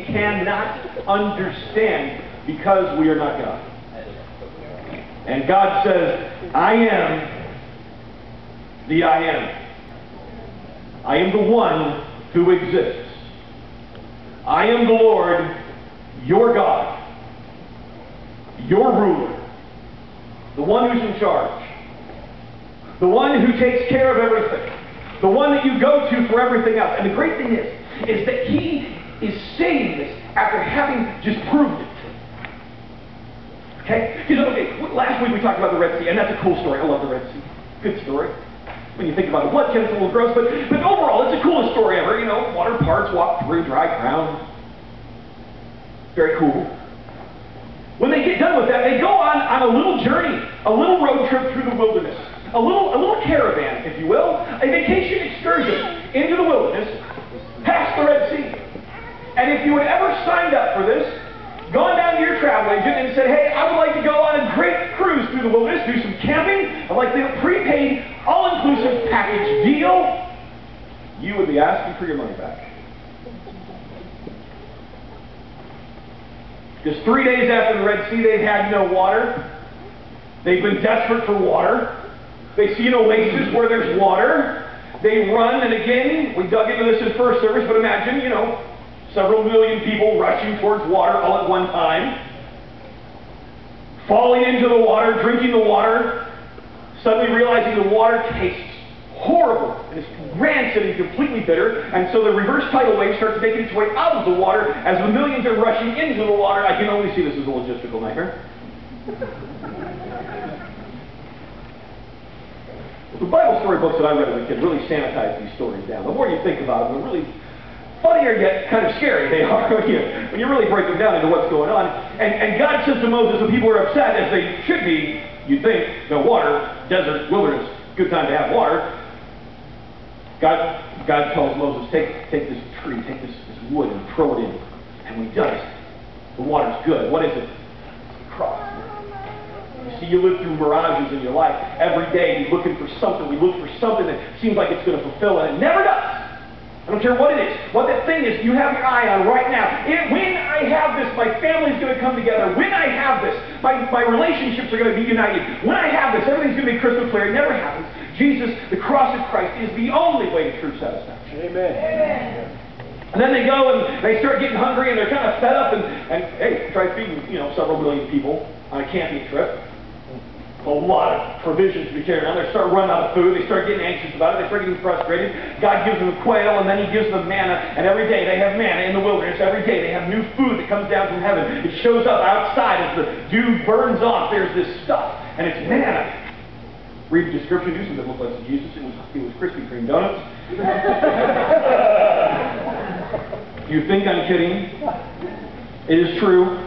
cannot understand because we are not God. And God says, I am the I am. I am the one who exists. I am the Lord, your God, your ruler, the one who's in charge, the one who takes care of everything, the one that you go to for everything else. And the great thing is that He is saying this after having just proved it. Okay? Last week we talked about the Red Sea, and that's a cool story. I love the Red Sea. Good story. When you think about the bloodshed, it's a little gross, but overall, it's the coolest story ever. You know, water parts, walk through dry ground. Very cool. When they get done with that, they go on a little journey, a little road trip through the wilderness, a little caravan, if you will, a vacation excursion into the wilderness, past the Red Sea. And if you had ever signed up for this, gone down to your travel agent and said, hey, I would like to go on a great cruise through the wilderness, do some camping, I'd like the prepaid, all-inclusive package deal, you would be asking for your money back. Because 3 days after the Red Sea, they've had no water. They've been desperate for water. They see an oasis where there's water. They run, and again, we dug into this in first service, but imagine, several million people rushing towards water all at one time, falling into the water, drinking the water, suddenly realizing the water tastes horrible, and it's rancid and completely bitter, and so the reverse tidal wave starts making its way out of the water as the millions are rushing into the water. I can only see this as a logistical nightmare. The Bible storybooks that I read as a kid really sanitize these stories down. The more you think about them, the really funnier yet kind of scary they are when you really break them down into what's going on. And God says to Moses, when people are upset, as they should be, you'd think, no water, desert, wilderness, good time to have water. God tells Moses, take this tree, take this wood and throw it in. And when he does, the water's good. What is it? It's a cross. You see, you live through mirages in your life. Every day you're looking for something. We look for something that seems like it's going to fulfill, and it never does. I don't care what it is. What that thing is, you have your eye on right now. When I have this, my family's going to come together. When I have this, my relationships are going to be united. When I have this, everything's going to be crystal clear. It never happens. Jesus, the cross of Christ, is the only way to true satisfaction. Amen. Amen. And then they go and they start getting hungry and they're kind of fed up and hey, try feeding several million people on a camping trip. A lot of provisions to be carried around. They start running out of food. They start getting anxious about it. They start getting frustrated. God gives them quail, and then He gives them manna. And every day they have manna in the wilderness. Every day they have new food that comes down from heaven. It shows up outside as the dew burns off. There's this stuff, and it's manna. Read the description. Do something that looked like Jesus. It was Krispy Kreme donuts. You think I'm kidding? It is true.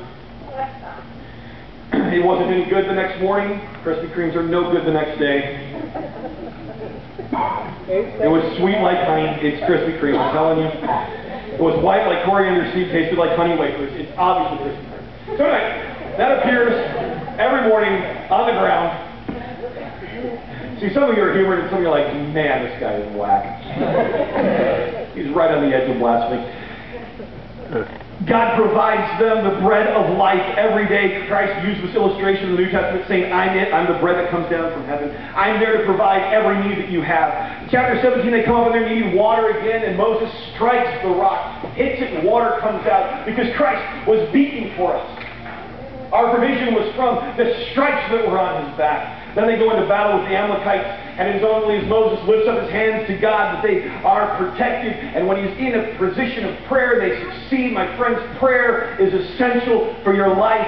It wasn't any good the next morning. Krispy Kremes are no good the next day. It was sweet like honey. It's Krispy Kreme, I'm telling you. It was white like coriander seed, tasted like honey wafers. It's obviously Krispy Kreme. So anyway, that appears every morning on the ground. See, some of you are humored and some of you are like, man, this guy is whack. He's right on the edge of blasphemy. God provides them the bread of life every day. Christ used this illustration in the New Testament saying, I'm it. I'm the bread that comes down from heaven. I'm there to provide every need that you have. In chapter 17, they come up and they're needing water again, and Moses strikes the rock, hits it, and water comes out because Christ was beaten for us. Our provision was from the stripes that were on His back. Then they go into battle with the Amalekites, and it's only as Moses lifts up his hands to God that they are protected. And when he's in a position of prayer, they succeed. My friends, prayer is essential for your life.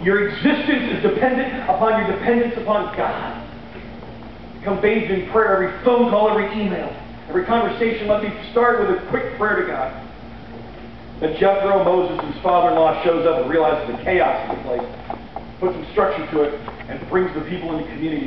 Your existence is dependent upon your dependence upon God. Become bathed in prayer. Every phone call, every email, every conversation must be started with a quick prayer to God. Then Jethro, Moses' father-in-law, shows up and realizes the chaos in the place, puts some structure to it, and brings the people into community.